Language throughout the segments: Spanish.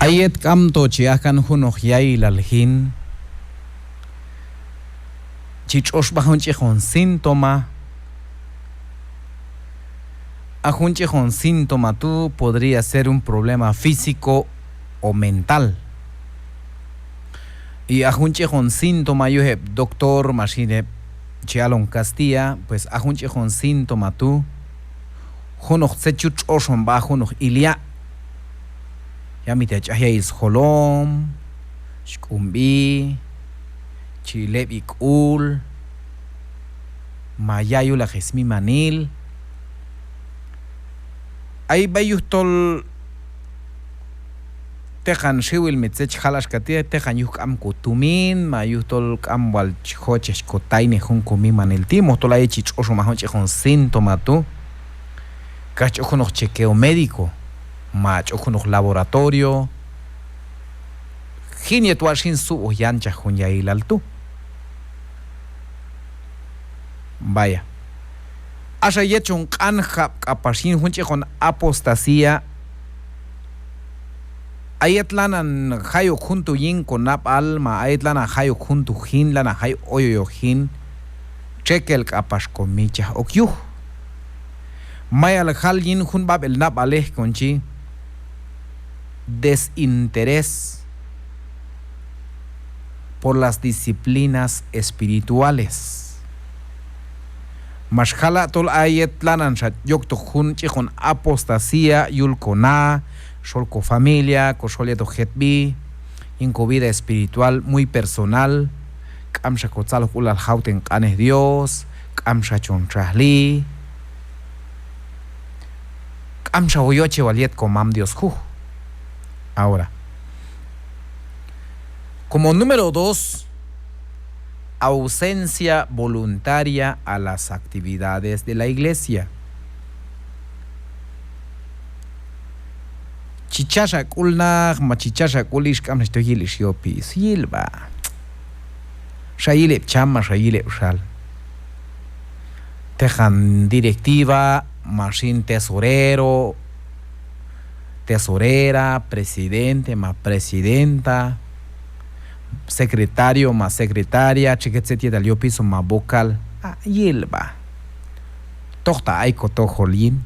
Ayet kam to chiakan hunok yai lalhin. Chichosh bahun chichon síntoma. Ajun chichon síntoma tú podría ser un problema físico o mental. Y ajun chichon síntoma yo doctor machine chialon Castilla, pues ajun chichon síntoma tú. Hunok sechuch oshon ba hunok ilia. Ya mi te is holom, shkumbi, chilebik ul, mayayu la jesmi manil. Ay bayustol tejan shiwil mitzech halash katia tejan yuk am kutumin, mayustol am wal chihoches kotaine hun kumi manil timo tola echich osho mahon chihon síntoma tu. Kach ojonok chequeo médico. Mach ojonok laboratorio. Hinie tu ashin su o yancha junya ilaltu. Vaya. Asha yechon kanjap kapashin junche con apostasía. Ayetlanan hayo junto yin con nap alma. Ayetlana hayo junto hin lana hayo oyo hin. Chekel kapas con micha okyuh. Mayal hal yin jun bab el nap alej conchi. Desinterés por las disciplinas espirituales. Mashhala tol ayet lanan shat yokto hun chichon apostasía yulkona, sholko familia, kosholieto jetbi, inco vida espiritual muy personal, kamsha kotzal hulal hauten kanes Dios, kamsha chontrahli, kamsha oyoche waliet komam Dios hu. Ahora, como número 2, ausencia voluntaria a las actividades de la iglesia. Chichasha kulnag, machichasha kulish kam estoyilish yopi, silva. Shayile chama, shayile ushal. Tejan directiva, machine tesorero. Tesorera, presidente, más presidenta, secretario, más secretaria, chiquetzetia del yo piso más vocal, yilba. Tohta ay kotojolin.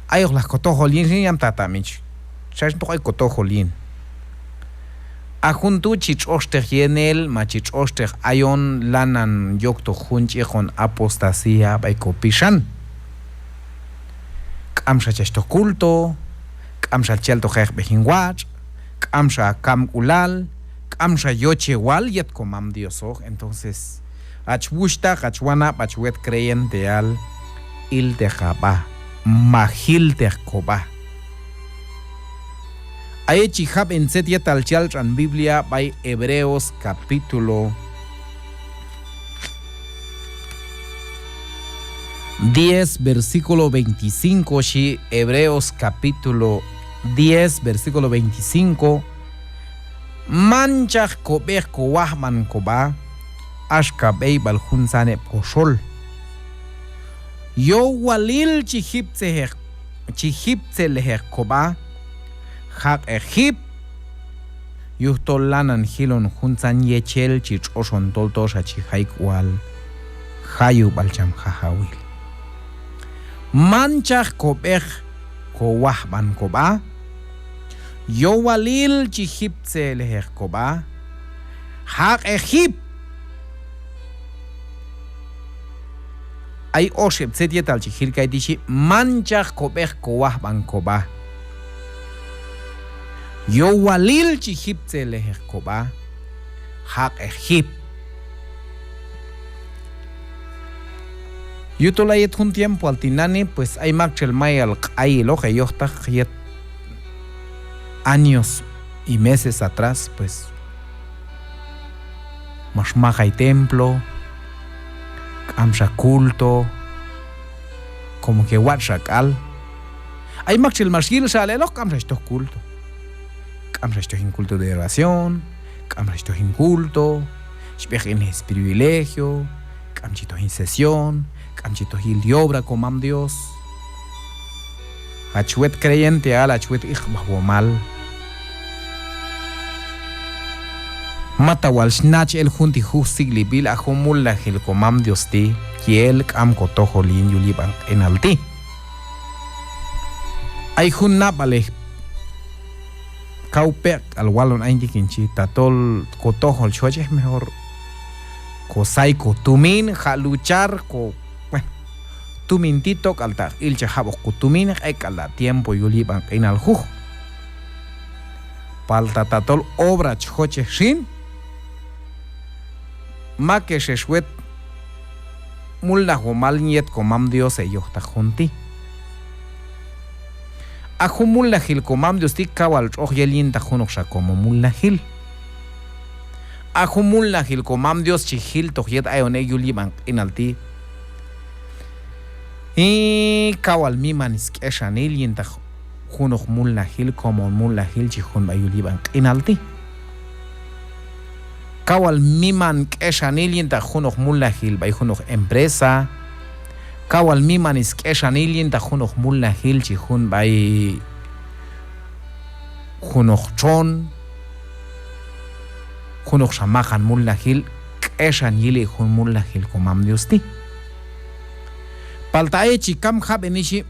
Ay las kotojolin, yam tatamich. Chas to ay kotojolin. Ajuntu chichoster yenel, machichoster ayon lanan yokto junchi con apostasía baikopishan. Kamsha chesto culto, kamsha chelto jech bejinguach, kamsha kam ulal, kamsha yoche wal yet komam Diosog. Entonces, achbushta, achwana, achwet creyente al il de jaba, mahil de koba. Aechi hab en setia tal chaltran Biblia by Hebreos capítulo 10, versículo 25, shi Hebreos capítulo 10, versículo 25. Manchach kobeh kowahman koba, ashkabei balhunsane poshol. Yo walil chihipse leher koba, hak Egip, yuhtolanan hilon hunsan yechel chich oshon toltosha chihaik wal, hayu balcham hahawil. Manchach kobeh kowahman koba, yo walil chihipse leher koba, hak Egip. Ay oshep setietal chihilkai dishi manchach kobeh kowahman koba, yo walil chihipse leher koba, hak Egip. Yutolayet un tiempo al tinani, pues hay machel mayal hay lo que yo está años y meses atrás, pues mashmaja y templo, amsha culto, como que watshakal. Hay machel mashil sale lo amsha esto culto, amsha esto en culto de oración, amsha esto en culto, spechen es privilegio, amsha esto en sesión. Camchito Gil y obra comam Dios. Achuet creyente al achuet mal. Mata wal snatch el junti sigli bil ahumul la hil comam diosti kiel am kotojo lin yuliban en alti. Ay hun napale kaupek al walon aindi kinchi tatol kotojo el choche mejor kosai ko tumin ja luchar ko bueno tumintito kalta ilcha jabo ko tumin ay kala tiempo yuliban en al juj palta tatol obra choche shin ma que sheshwet mulla homal niet komam Dios ellos ta junti a mulla hil komam Dios ti kawal och yelin ta junok como mulla hil a mulla hil komam Dios chi hil to yet ayone yuliban inalti y kawal mi manis keshanil yin ta junok mulla hil como mulla hil chi hun bayuliban inalti kawal miman keshanil yin ta junok mulla hil bay junok empresa kawal miman is keshanil yin ta junok mulla hil chi hun bay junok chon junok shamahan mulla hil keshan yili hun mulla hil komam Diosti paltae chi kam jab enishi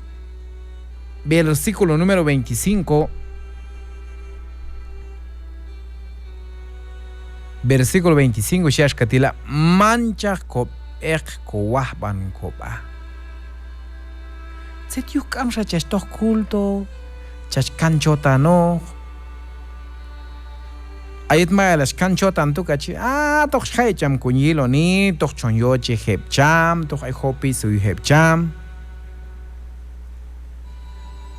versículo número 25 versículo 25 shash katila mancha ko ek ko wahban ko ba set yu kam sha chash tok kulto chash kanchota no ayet ma las kanchota tu kachi tok shay cham kunyilo ni tok chonyo che heb cham tok ay hopi su heb cham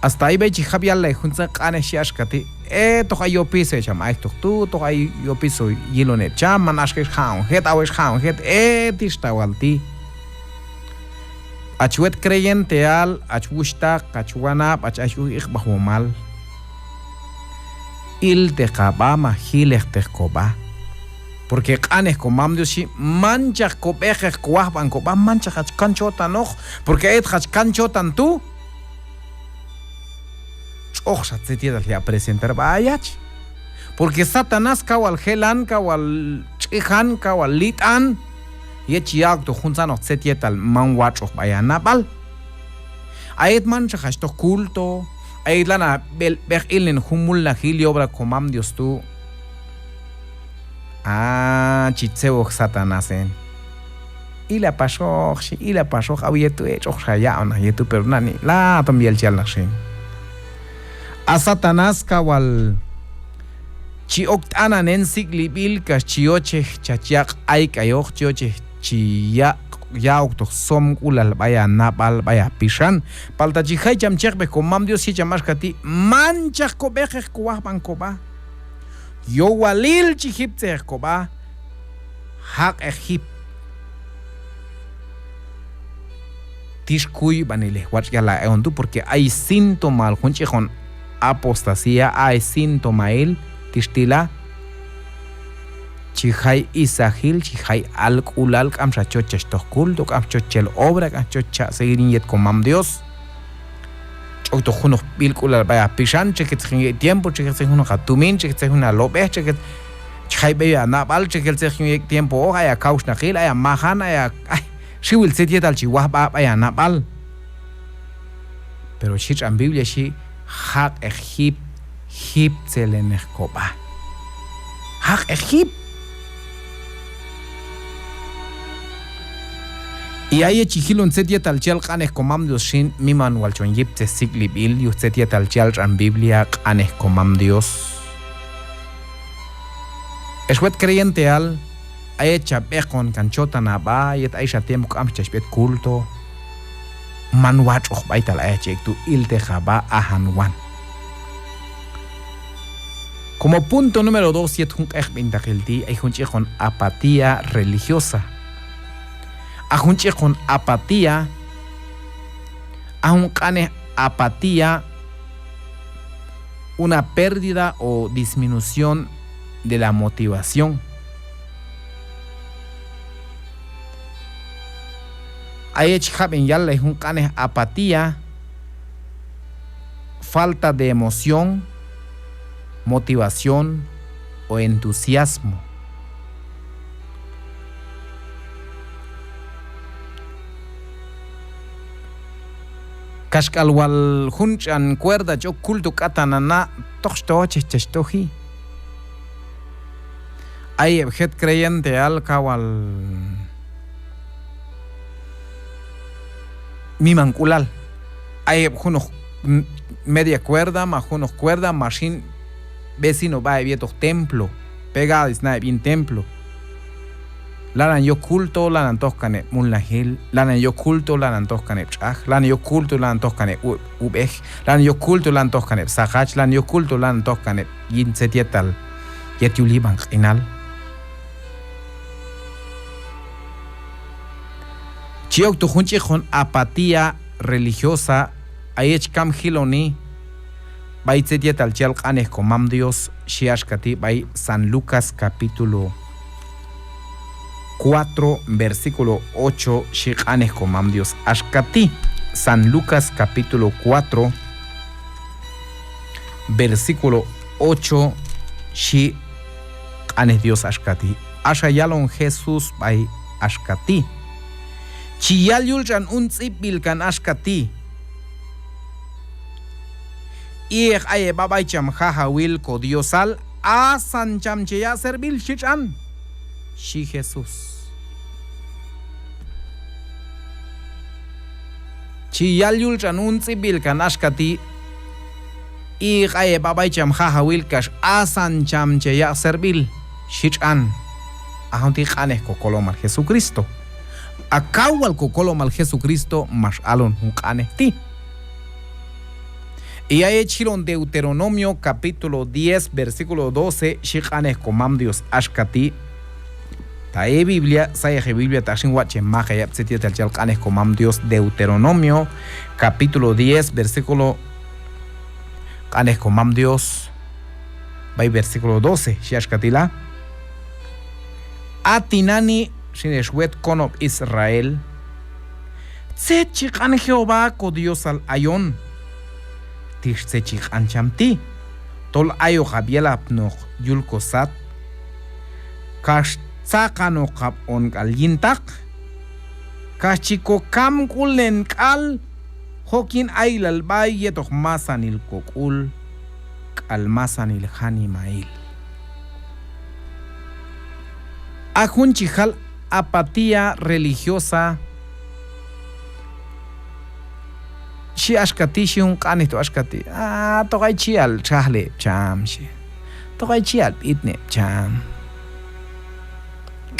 hasta ahí bechi jabial la junta kane shash kati tok ayo pise cham ay tok tu tok ayo piso yilo ne cham manash ke khaun het awesh khaun het tistawalti achuet creyente al achushta kachuana achachu ikhbahu mal il te qabama hileh te koba porque qanes komam dioshi mancha kobeje kwahban koba mancha kanchota no porque et kanchota tu oxa se tiene que presentar bayach porque Satanás kawal helan kawal chihan kawal litan yechiak to junzano se tiene tal manwach of bayanabal ayet man chahash to culto ayet lana bel ilin humul la hili obra komam Dios tu chitseo Satanás y la pasó ayetu oxa ya ona yetu pero nani la también chalnashin a Satanás kawal chi oktana nensigli bil kas chioche chachiak ay kayoch chioche chiya ya okto som ulal baya napal baya pishan palta chi hay cham chekbe komam Dios si chamash kati mancha kobeje kuahban koba yo walil chi hipte koba hak ehip tishkuy banile watch yala eondu porque hay síntoma al junchejón apostasía hay síntoma el tistila chihai isahil chihai alkulal kam chachoch tokul to kam chochel obra kam chocha seguirin yet komam Dios chokto juno bilkulal baya pishan cheket tiempo cheket juno khatumin cheket juno lobe cheket chihai baya nabal cheket juno tiempo haya kaushna khil haya mahana haya shiwil setietal chiwah baya nabal pero chich en Biblia shi hak Egip zelenech koba hak Egip y ay chihilon setiet al chal qanes komam Dios shin miman walchon yip te sigli bil yu setiet al chal en Biblia qanes komam Dios eswet creyente al ay chapekon kanchota na ba yet ay shatem kam chashbet culto manwach och baital ay chek tu ilte jaba ahanwan como punto número 2 yet hun bintakilti ay hunchi con apatía religiosa ahunchi con apatía ahunkane apatía una pérdida o disminución de la motivación ayech haben yalla hunkane apatía falta de emoción, motivación o entusiasmo. Kashkalwal hunchan cuerda yo culto katanana toxto chechtoji. Hay objet creyente al kawal mi manculal. Hay unos media cuerda, más unos cuerda, machine vecino va a vietos templo, pegado es nada bien templo. Lanan yo culto, lanan toscane mulnahil, lanan yo culto, lanan toscane chaj, lanan yo culto, lanan toscane ubej, lanan yo culto, lanan toscane sahach, lanan yo culto, lanan toscane yin setietal, yetiuliban inal. Chiok tu junchi con apatía religiosa, ayech kam hiloni, bai setietal chial kanes comam Dios, shiashkati bai San Lucas capítulo 4, versículo 8, Shikanes comam Dios ashkati. San Lucas capítulo 4, versículo 8, Shikanes Dios ashkati. Ashayalon Jesús by ashkati. Chiyal yulchan un tzipil kan ashkati. Ich aye babay cham jajawil ko diosal asan cham cheya servil shichan. Shi Jesús. Chiyal yulchan un tzipil kan ashkati. Ich aye babay cham jajawil kash asan cham cheya servil shichan. Ahonti kanes ko kolomar Jesucristo. Akawal ko kolomar Jesucristo mas alon un kanes ti. Y hay hechiron Deuteronomio capítulo 10 versículo 12 shikanes comam Dios ashkati. Tae Biblia, saye Biblia tashin wache maja ya psetia tal kanes comam Dios. Deuteronomio capítulo 10 versículo kanes comam Dios. Vai versículo 12 shashkatila. Atinani shineshwet konob Israel. Tse chikan Jehová ko Dios al ayon. Tish tse chikan chamti. Tol ayo jabiela apnoch yulkosat. Kash Sakano kap on kal yintak. Kachiko kam kulen kal. Hokin ailal bay yetok masanil kokul. Kal masanil hanimail. Ajun chihal apatía religiosa. Shi ashkati shi un kanito ashkati. Tokay chial chahle cham shi. Tokay chial itne cham.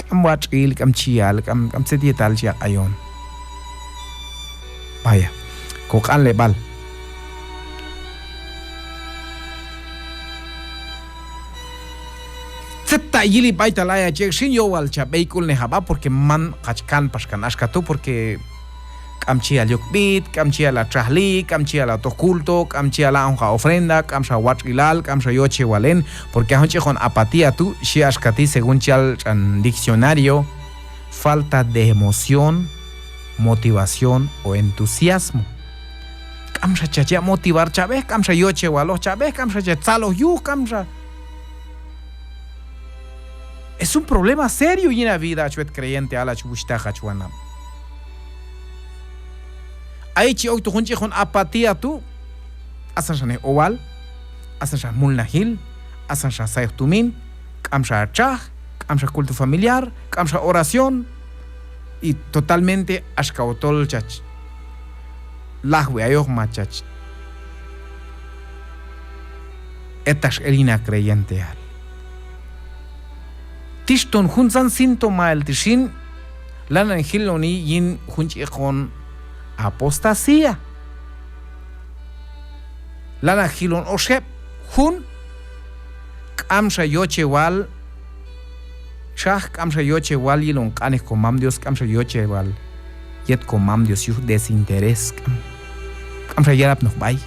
Kam wachil, kam chial, kam setietal chiak ayon. Vaya, kokan lebal. Setta yili baita laya chek shin yo wal cha vehicle ne haba porque man kachkan pashkan ashkatu porque kam chial yok bit, kam chial la trahli, kam chial la toculto, kam chial la onja ofrenda, kam sha wachilal, kam sha yoche walen, porque ahonche con apatía tú, shi ashkati según chial diccionario, falta de emoción, motivación o entusiasmo. Kam sha chacha motivar chabes, kam sha yoche walo chabes, kam sha chalo yu, kam sha. Es un problema serio en la vida, chuet creyente ala chubushta hachuanam. Ay chi okto hunchi con apatía tú. Asan shane owal, asan sha mulnahil, asan sha saytumin, kamsha chah, kamsha culto familiar, kamsha oración y totalmente ashkautol chach. Lahwe ayoh machach. Etash elina creyente al. Tishton hunzan síntoma el tishin lanan hiloni yin hunchi con apostasía. Lana hilon oshep hun kamsha yoche wal shah kamsha yoche wal yilon kanes comam Dios kamsha yoche wal yet comam Dios yuh desinterés kamsha yarap no bay.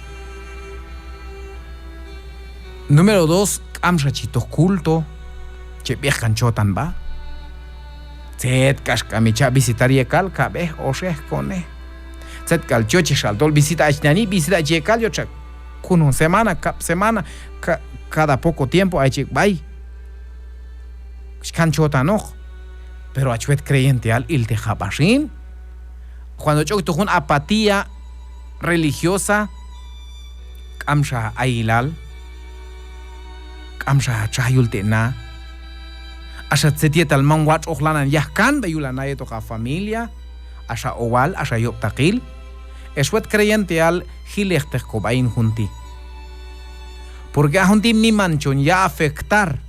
Número 2 kamsha chito culto che viajan chotan ba. Set kashkamicha visitar yekal kabeh osheh kone. Set kal choche shaldol visita achnani visita yekal yocha kun semana cada poco tiempo hay chik bay canchota no pero achuet creyente al il te jabashin cuando yo tu hun apatía religiosa kamsha ailal kamsha chayul te na asha tsetiet al manwach ochlanan yahkan bayulana yeto ka familia asha owal asha yop taqil eswet creyente al hilechtek kobain junti porque a junti ni manchon ya afectar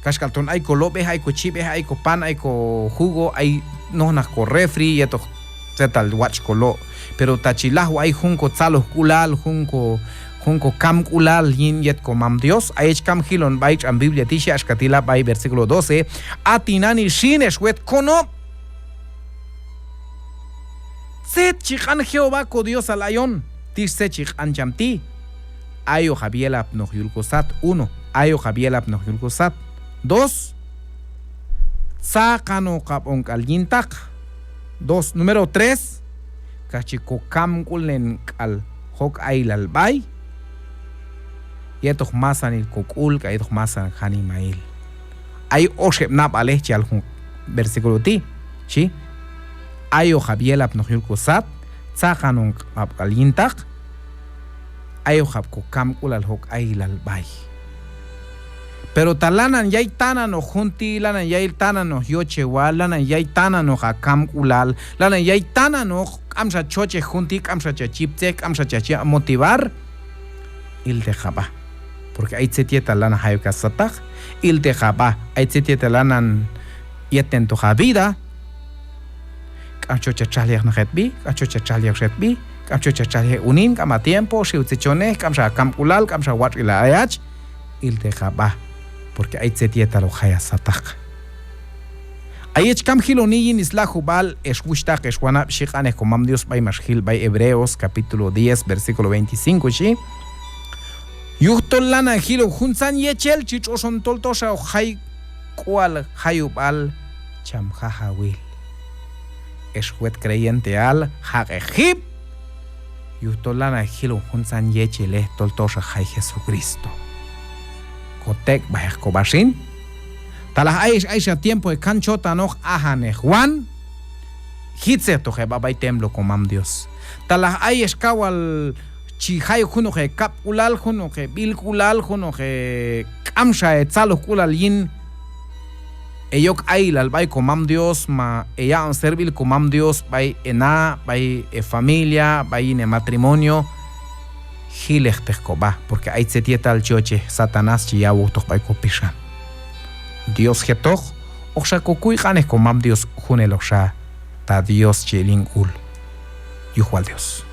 Kashkalton hay ko lobe, hay ko chibe, hay ko pan, hay ko jugo, hay no na ko refri, yeto zetal watch ko lo. Pero tachilahu hay junko tzalo kulal, junko kam kulal yin yet ko mam Dios. Hay kam hilon baich am Biblia tisha ashkatila bay versículo 12. Atinani shines wet kono. Set chikan Jehová ko Dios alayon. Tish se chik anchamti. Ayo jabielap no yulkosat 1. Ayo jabielap no yulkosat 2. Sakano kapong kalintak. 2. Número 3. Kachiko kamkulen kal hok ailal bay. Yetok masan il kokul ka yetok masan hanimail. Ay oshep nap alech al versículo ti. ¿Sí? Ayo jabielap no yulkosat. Sakano kap kalintak. Ayo japko kamkulal hok ailal bay. Pero talanan yay tanan o junti, lanan yay tanan o yochewal, lanan yay tanan o hakam ulal, lanan yay tanan o kamsa choche junti, kamsa chachipte, kamsa chachi motivar, il te jaba. Porque hay tsetieta lana hayo kasatak, il te jaba, hay tsetieta lanan yeten to vida, kamcho chachaliak na hetbi, kamcho chachaliak hetbi, kamcho chachaliak unin, kama tiempo, si utzichone, kamsa kam ulal, kamsa wat ila ayach, il te jaba. Porque hay tsetieta lo haya satak. Hay echkam hiloniyin isla jubal eshushtak eshuanab shikane komam Dios bay mashil bay Hebreos capítulo 10 versículo 25 shi. Yuhtol lana hilo hunsan yechel chichoson toltosha o hay cual hayubal chamjahawil. Eshuet creyente al hagehib. Yuhtol lana hilo hunsan yechel toltosha hay Jesucristo. Kotek bayah kobashin. Talah aisha tiempo de canchota noch ahane Juan. Hitze toje babay templo komam Dios. Talah aish kawal chihay hunoje kap ulal hunoje bil kulal hunoje kamsha etzalo kulal yin. Eyok ailal bay komam Dios ma eya on servil komam Dios bay ena bay familia bay ne matrimonio. Hilechtek koba, porque hay tsetieta al choche, Satanás chi yawu tok bay kopishan. Dios hetoch, oksha kokui ganes komam Dios junel oksha, ta Dios chelin ul. Yuhual Dios.